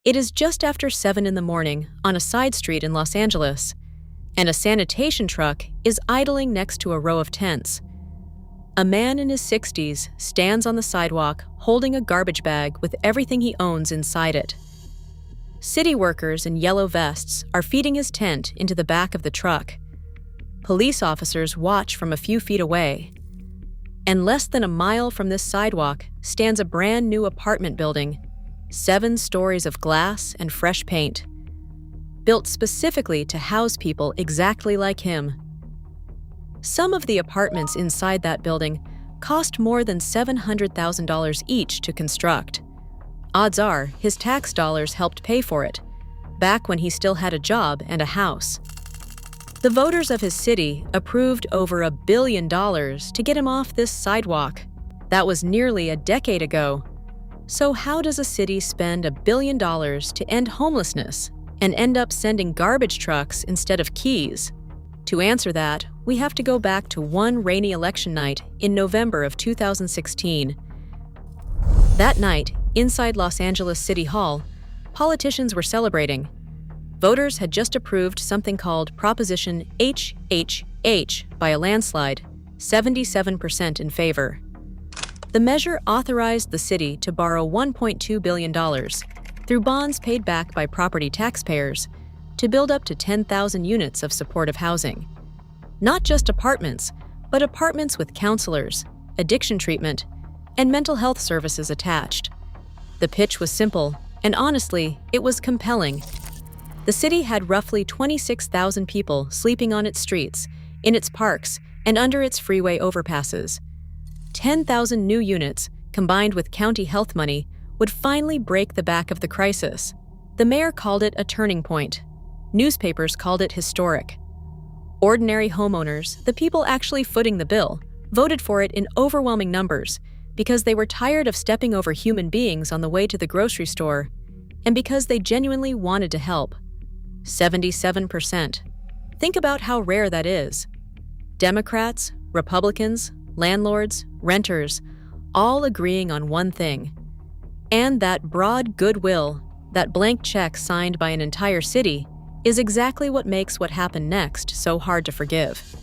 It is just after 7 in the morning on a side street in Los Angeles, and a sanitation truck is idling next to a row of tents. A man in his 60s stands on the sidewalk holding a garbage bag with everything he owns inside it. City workers in yellow vests are feeding his tent into the back of the truck. Police officers watch from a few feet away. And less than a mile from this sidewalk stands a brand new apartment building, 7 stories of glass and fresh paint, built specifically to house people exactly like him. Some of the apartments inside that building cost more than $700,000 each to construct. Odds are his tax dollars helped pay for it, back when he still had a job and a house. The voters of his city approved over $1 billion to get him off this sidewalk. That was nearly a decade ago. So how does a city spend $1 billion to end homelessness and end up sending garbage trucks instead of keys? To answer that, we have to go back to one rainy election night in November of 2016. That night, inside Los Angeles City Hall, politicians were celebrating. Voters had just approved something called Proposition HHH by a landslide, 77% in favor. The measure authorized the city to borrow $1.2 billion through bonds paid back by property taxpayers to build up to 10,000 units of supportive housing. Not just apartments, but apartments with counselors, addiction treatment, and mental health services attached. The pitch was simple, and honestly, it was compelling. The city had roughly 26,000 people sleeping on its streets, in its parks, and under its freeway overpasses. 10,000 new units, combined with county health money, would finally break the back of the crisis. The mayor called it a turning point. Newspapers called it historic. Ordinary homeowners, the people actually footing the bill, voted for it in overwhelming numbers because they were tired of stepping over human beings on the way to the grocery store, and because they genuinely wanted to help. 77%. Think about how rare that is. Democrats, Republicans, landlords, renters, all agreeing on one thing. And that broad goodwill, that blank check signed by an entire city, is exactly what makes what happened next so hard to forgive.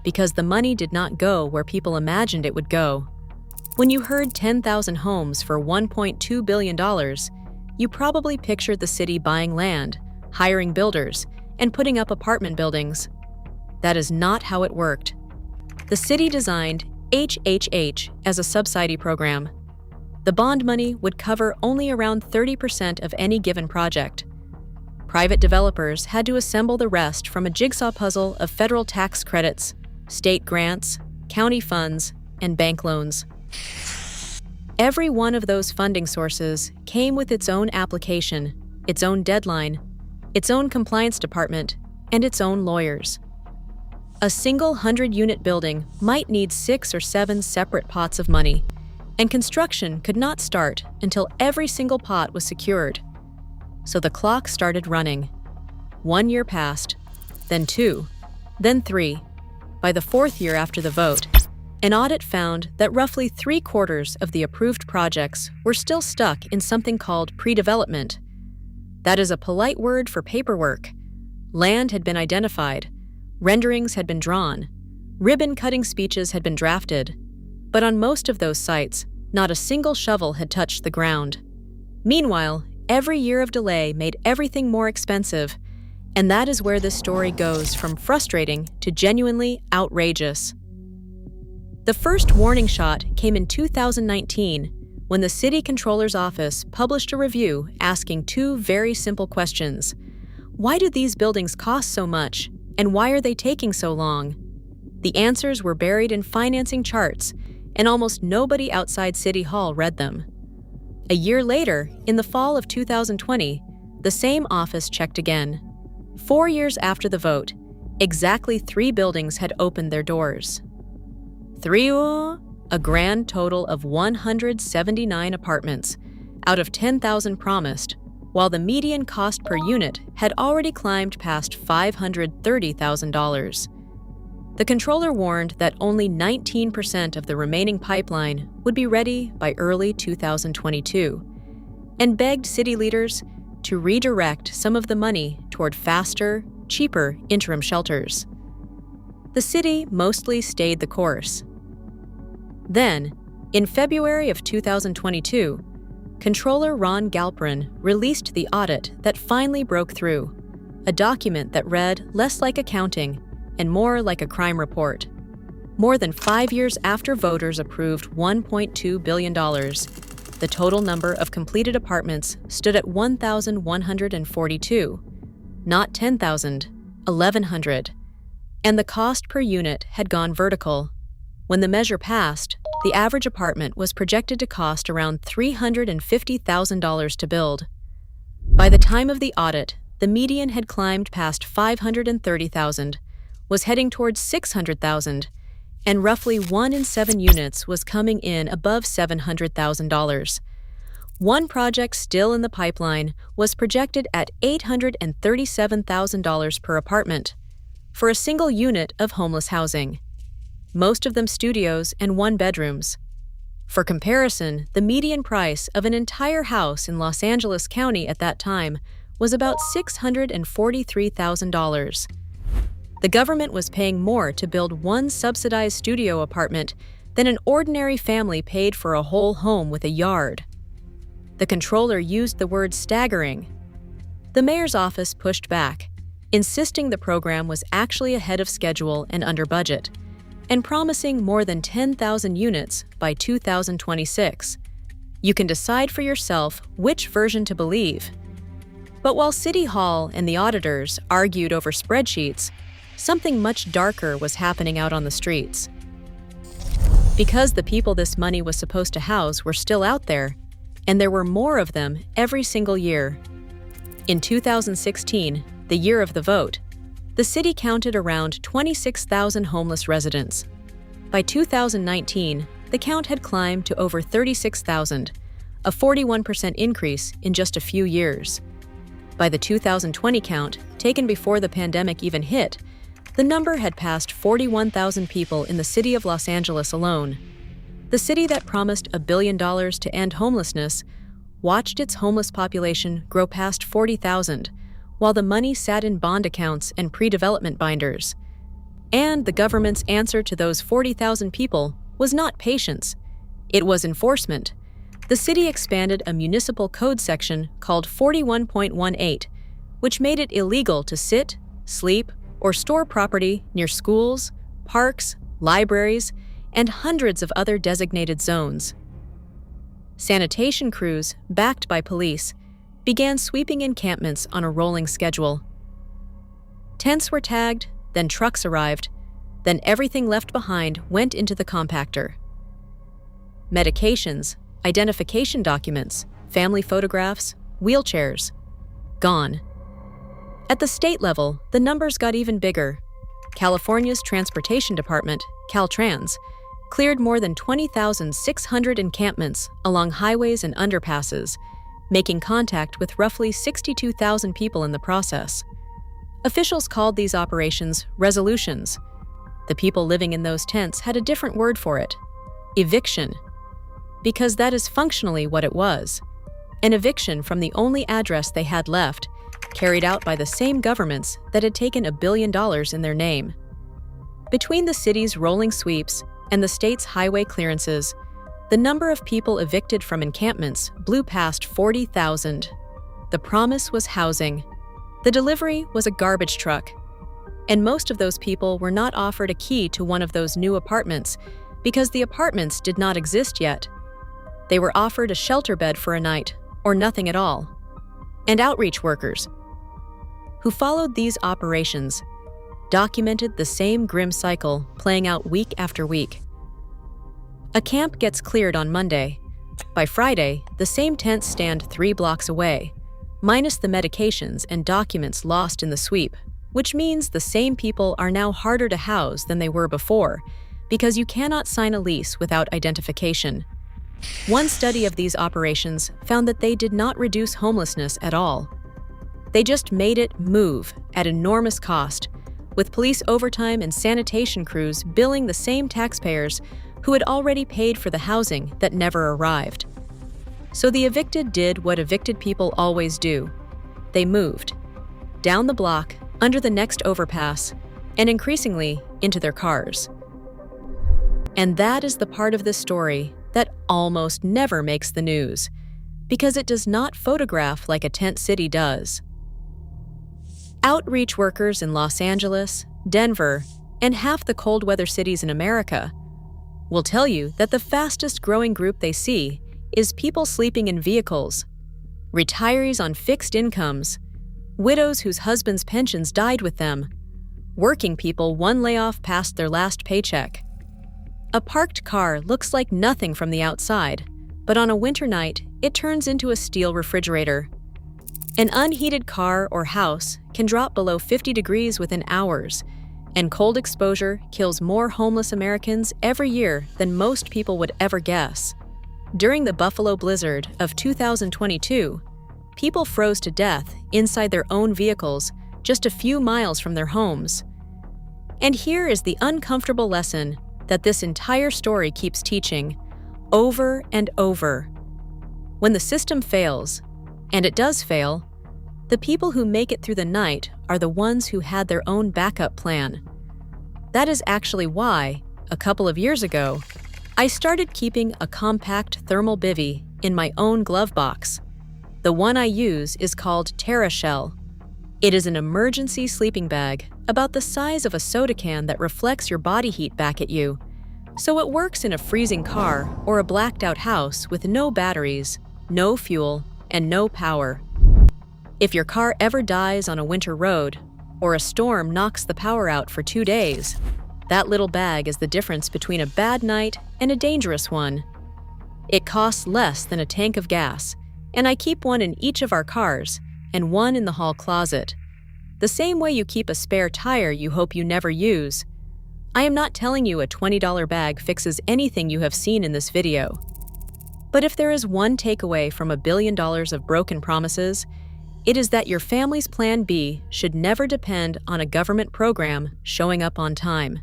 Because the money did not go where people imagined it would go. When you heard 10,000 homes for $1.2 billion, you probably pictured the city buying land, hiring builders, and putting up apartment buildings. That is not how it worked. The city designed HHH as a subsidy program. The bond money would cover only around 30% of any given project. Private developers had to assemble the rest from a jigsaw puzzle of federal tax credits, state grants, county funds, and bank loans. Every one of those funding sources came with its own application, its own deadline, its own compliance department, and its own lawyers. A single 100-unit building might need 6 or 7 separate pots of money, and construction could not start until every single pot was secured. So the clock started running. 1 year passed, then 2, then 3. By the 4th year after the vote, an audit found that roughly 3/4 of the approved projects were still stuck in something called pre-development. That is a polite word for paperwork. Land had been identified, renderings had been drawn, ribbon-cutting speeches had been drafted, but on most of those sites, not a single shovel had touched the ground. Meanwhile, every year of delay made everything more expensive, and that is where this story goes from frustrating to genuinely outrageous. The first warning shot came in 2019 when the city controller's office published a review asking 2 very simple questions. Why do these buildings cost so much, and why are they taking so long? The answers were buried in financing charts, and almost nobody outside City Hall read them. A year later, in the fall of 2020, the same office checked again. 4 years after the vote, exactly 3 buildings had opened their doors. 3, a grand total of 179 apartments, out of 10,000 promised, while the median cost per unit had already climbed past $530,000. The controller warned that only 19% of the remaining pipeline would be ready by early 2022. and begged city leaders to redirect some of the money toward faster, cheaper interim shelters. The city mostly stayed the course. Then, in February of 2022, Controller Ron Galperin released the audit that finally broke through, a document that read less like accounting and more like a crime report. More than 5 years after voters approved $1.2 billion, the total number of completed apartments stood at 1,142, not 10,000, 1,100, and the cost per unit had gone vertical. When the measure passed, the average apartment was projected to cost around $350,000 to build. By the time of the audit, the median had climbed past $530,000, was heading towards $600,000, and roughly 1 in 7 units was coming in above $700,000. One project still in the pipeline was projected at $837,000 per apartment for a single unit of homeless housing, most of them studios and one-bedrooms. For comparison, the median price of an entire house in Los Angeles County at that time was about $643,000. The government was paying more to build one subsidized studio apartment than an ordinary family paid for a whole home with a yard. The controller used the word staggering. The mayor's office pushed back, insisting the program was actually ahead of schedule and under budget, and promising more than 10,000 units by 2026. You can decide for yourself which version to believe. But while City Hall and the auditors argued over spreadsheets, something much darker was happening out on the streets. Because the people this money was supposed to house were still out there, and there were more of them every single year. In 2016, the year of the vote, the city counted around 26,000 homeless residents. By 2019, the count had climbed to over 36,000, a 41% increase in just a few years. By the 2020 count, taken before the pandemic even hit, the number had passed 41,000 people in the city of Los Angeles alone. The city that promised $1 billion to end homelessness watched its homeless population grow past 40,000, while the money sat in bond accounts and pre-development binders. And the government's answer to those 40,000 people was not patience. It was enforcement. The city expanded a municipal code section called 41.18, which made it illegal to sit, sleep, or store property near schools, parks, libraries, and hundreds of other designated zones. Sanitation crews, backed by police, began sweeping encampments on a rolling schedule. Tents were tagged, then trucks arrived, then everything left behind went into the compactor. Medications, identification documents, family photographs, wheelchairs, gone. At the state level, the numbers got even bigger. California's Transportation Department, Caltrans, cleared more than 20,600 encampments along highways and underpasses, making contact with roughly 62,000 people in the process. Officials called these operations resolutions. The people living in those tents had a different word for it: eviction, because that is functionally what it was: an eviction from the only address they had left, carried out by the same governments that had taken $1 billion in their name. Between the city's rolling sweeps and the state's highway clearances, the number of people evicted from encampments blew past 40,000. The promise was housing. The delivery was a garbage truck. And most of those people were not offered a key to one of those new apartments because the apartments did not exist yet. They were offered a shelter bed for a night, or nothing at all. And outreach workers, who followed these operations, documented the same grim cycle playing out week after week. A camp gets cleared on Monday. By Friday, the same tents stand 3 blocks away, minus the medications and documents lost in the sweep, which means the same people are now harder to house than they were before, because you cannot sign a lease without identification. One study of these operations found that they did not reduce homelessness at all. They just made it move at enormous cost, with police overtime and sanitation crews billing the same taxpayers who had already paid for the housing that never arrived. So the evicted did what evicted people always do. They moved. Down the block, under the next overpass, and increasingly into their cars. And that is the part of this story that almost never makes the news, because it does not photograph like a tent city does. Outreach workers in Los Angeles, Denver, and half the cold weather cities in America will tell you that the fastest growing group they see is people sleeping in vehicles, retirees on fixed incomes, widows whose husbands' pensions died with them, working people one layoff past their last paycheck. A parked car looks like nothing from the outside, but on a winter night, it turns into a steel refrigerator. An unheated car or house can drop below 50 degrees within hours, and cold exposure kills more homeless Americans every year than most people would ever guess. During the Buffalo blizzard of 2022, people froze to death inside their own vehicles just a few miles from their homes. And here is the uncomfortable lesson that this entire story keeps teaching, over and over. When the system fails, and it does fail, the people who make it through the night are the ones who had their own backup plan. That is actually why, a couple of years ago, I started keeping a compact thermal bivvy in my own glove box. The one I use is called TerraShell. It is an emergency sleeping bag about the size of a soda can that reflects your body heat back at you, so it works in a freezing car or a blacked-out house with no batteries, no fuel, and no power. If your car ever dies on a winter road, or a storm knocks the power out for 2 days, that little bag is the difference between a bad night and a dangerous one. It costs less than a tank of gas, and I keep one in each of our cars and one in the hall closet. The same way you keep a spare tire you hope you never use. I am not telling you a $20 bag fixes anything you have seen in this video. But if there is one takeaway from $1 billion of broken promises, it is that your family's plan B should never depend on a government program showing up on time.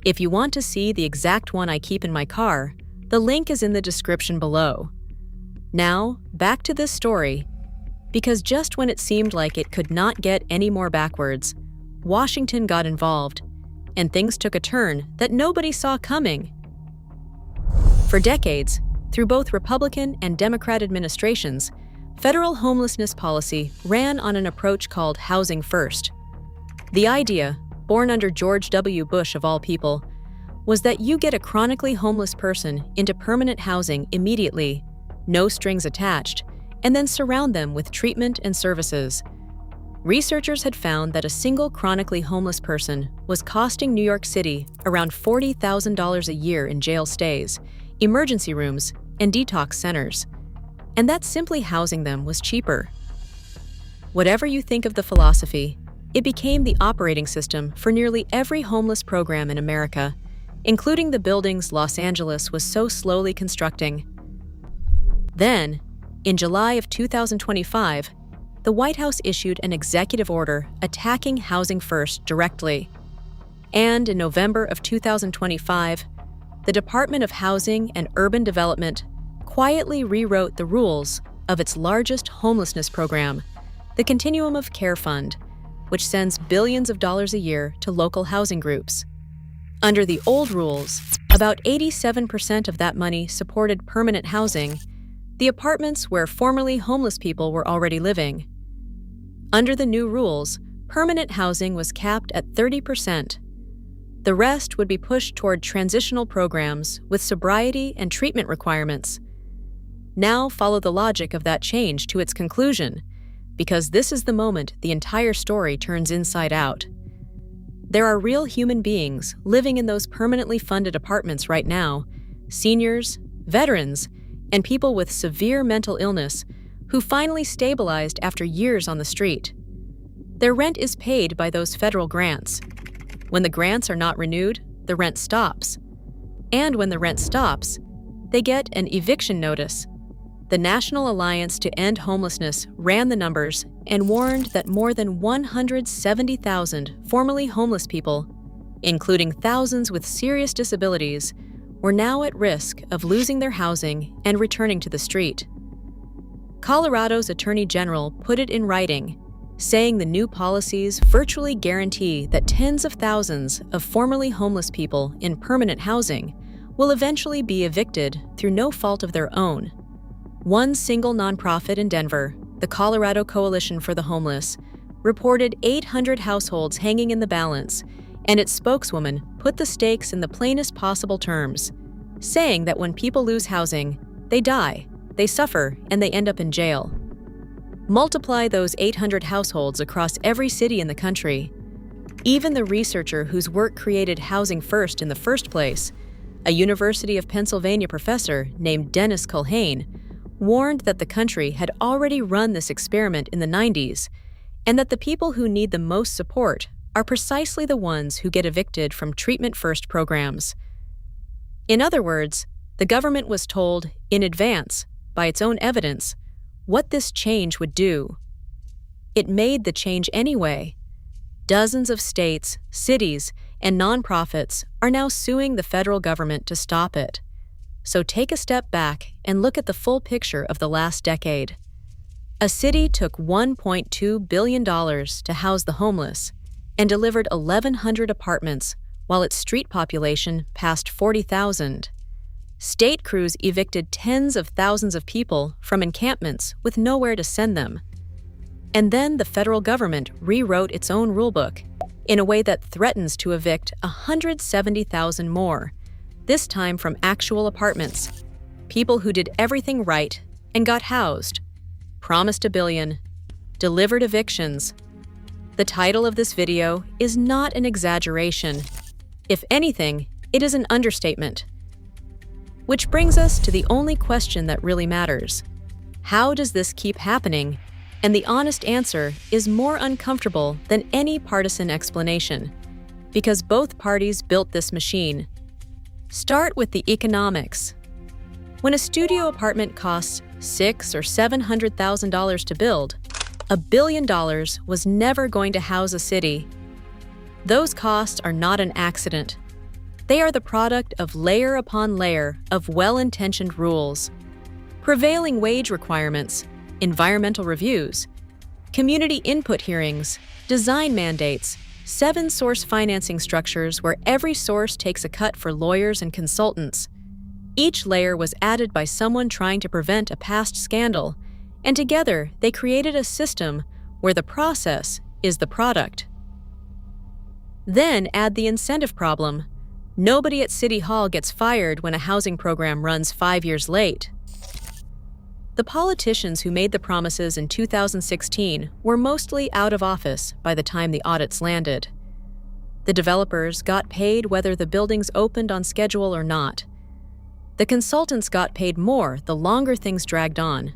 If you want to see the exact one I keep in my car, the link is in the description below. Now, back to this story, because just when it seemed like it could not get any more backwards, Washington got involved, and things took a turn that nobody saw coming. For decades, through both Republican and Democrat administrations, federal homelessness policy ran on an approach called housing first. The idea, born under George W. Bush of all people, was that you get a chronically homeless person into permanent housing immediately, no strings attached, and then surround them with treatment and services. Researchers had found that a single chronically homeless person was costing New York City around $40,000 a year in jail stays, emergency rooms, and detox centers. And that simply housing them was cheaper. Whatever you think of the philosophy, it became the operating system for nearly every homeless program in America, including the buildings Los Angeles was so slowly constructing. Then, in July of 2025, the White House issued an executive order attacking Housing First directly. And in November of 2025, the Department of Housing and Urban Development quietly rewrote the rules of its largest homelessness program, the Continuum of Care Fund, which sends billions of dollars a year to local housing groups. Under the old rules, about 87% of that money supported permanent housing, the apartments where formerly homeless people were already living. Under the new rules, permanent housing was capped at 30%. The rest would be pushed toward transitional programs with sobriety and treatment requirements. Now follow the logic of that change to its conclusion, because this is the moment the entire story turns inside out. There are real human beings living in those permanently funded apartments right now, seniors, veterans, and people with severe mental illness who finally stabilized after years on the street. Their rent is paid by those federal grants. When the grants are not renewed, the rent stops. And when the rent stops, they get an eviction notice. The National Alliance to End Homelessness ran the numbers and warned that more than 170,000 formerly homeless people, including thousands with serious disabilities, were now at risk of losing their housing and returning to the street. Colorado's Attorney General put it in writing, saying the new policies virtually guarantee that tens of thousands of formerly homeless people in permanent housing will eventually be evicted through no fault of their own. One single nonprofit in Denver, the Colorado Coalition for the Homeless, reported 800 households hanging in the balance, and its spokeswoman put the stakes in the plainest possible terms, saying that when people lose housing, they die, they suffer, and they end up in jail. Multiply those 800 households across every city in the country. Even the researcher whose work created Housing First in the first place, a University of Pennsylvania professor named Dennis Culhane, warned that the country had already run this experiment in the 90s, and that the people who need the most support are precisely the ones who get evicted from Treatment First programs. In other words, the government was told in advance, by its own evidence, what this change would do. It made the change anyway. Dozens of states, cities, and nonprofits are now suing the federal government to stop it. So take a step back and look at the full picture of the last decade. A city took $1.2 billion to house the homeless and delivered 1,100 apartments, while its street population passed 40,000. State crews evicted tens of thousands of people from encampments with nowhere to send them. And then the federal government rewrote its own rulebook in a way that threatens to evict 170,000 more, this time from actual apartments. People who did everything right and got housed, promised $1 billion, delivered evictions. The title of this video is not an exaggeration. If anything, it is an understatement. Which brings us to the only question that really matters. How does this keep happening? And the honest answer is more uncomfortable than any partisan explanation, because both parties built this machine. Start with the economics. When a studio apartment costs $600,000 or $700,000 to build, $1 billion was never going to house a city. Those costs are not an accident. They are the product of layer upon layer of well-intentioned rules, prevailing wage requirements, environmental reviews, community input hearings, design mandates, 7 source financing structures where every source takes a cut for lawyers and consultants. Each layer was added by someone trying to prevent a past scandal, and together they created a system where the process is the product. Then add the incentive problem. Nobody at City Hall gets fired when a housing program runs 5 years late. The politicians who made the promises in 2016 were mostly out of office by the time the audits landed. The developers got paid whether the buildings opened on schedule or not. The consultants got paid more the longer things dragged on.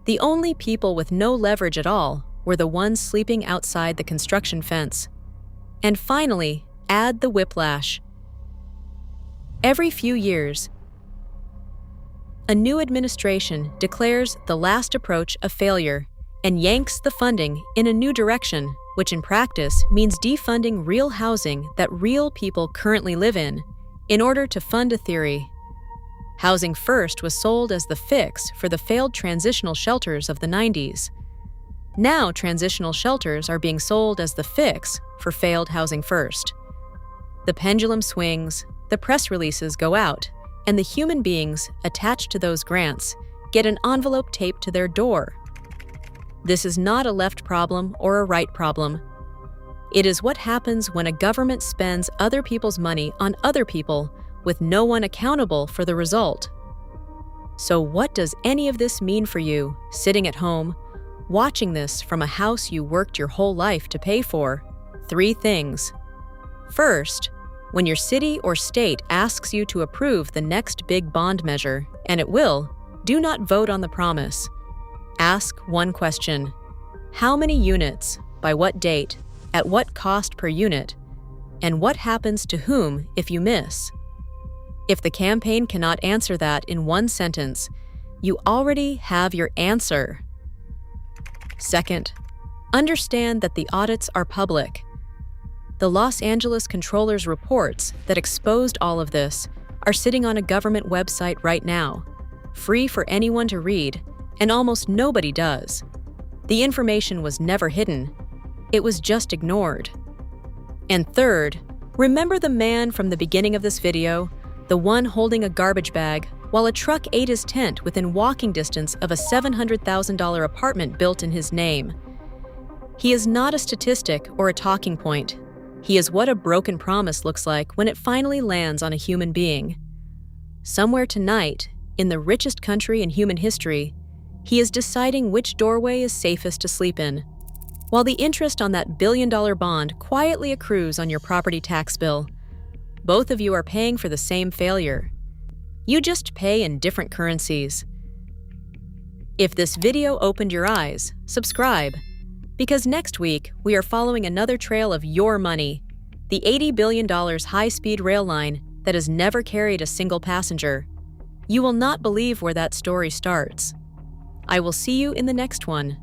The only people with no leverage at all were the ones sleeping outside the construction fence. And finally, add the whiplash. Every few years, a new administration declares the last approach a failure and yanks the funding in a new direction, which in practice means defunding real housing that real people currently live in order to fund a theory. Housing First was sold as the fix for the failed transitional shelters of the 90s. Now transitional shelters are being sold as the fix for failed Housing First. The pendulum swings, the press releases go out, and the human beings attached to those grants get an envelope taped to their door. This is not a left problem or a right problem. It is what happens when a government spends other people's money on other people with no one accountable for the result. So what does any of this mean for you, sitting at home, watching this from a house you worked your whole life to pay for? 3 things. First, when your city or state asks you to approve the next big bond measure, and it will, do not vote on the promise. Ask one question. How many units, by what date, at what cost per unit, and what happens to whom if you miss? If the campaign cannot answer that in one sentence, you already have your answer. Second, understand that the audits are public. The Los Angeles Comptroller's reports that exposed all of this are sitting on a government website right now, free for anyone to read, and almost nobody does. The information was never hidden. It was just ignored. And third, remember the man from the beginning of this video, the one holding a garbage bag while a truck ate his tent within walking distance of a $700,000 apartment built in his name. He is not a statistic or a talking point. He is what a broken promise looks like when it finally lands on a human being. Somewhere tonight, in the richest country in human history, he is deciding which doorway is safest to sleep in, while the interest on that billion-dollar bond quietly accrues on your property tax bill. Both of you are paying for the same failure. You just pay in different currencies. If this video opened your eyes, subscribe, because next week we are following another trail of your money, the $80 billion high-speed rail line that has never carried a single passenger. You will not believe where that story starts. I will see you in the next one.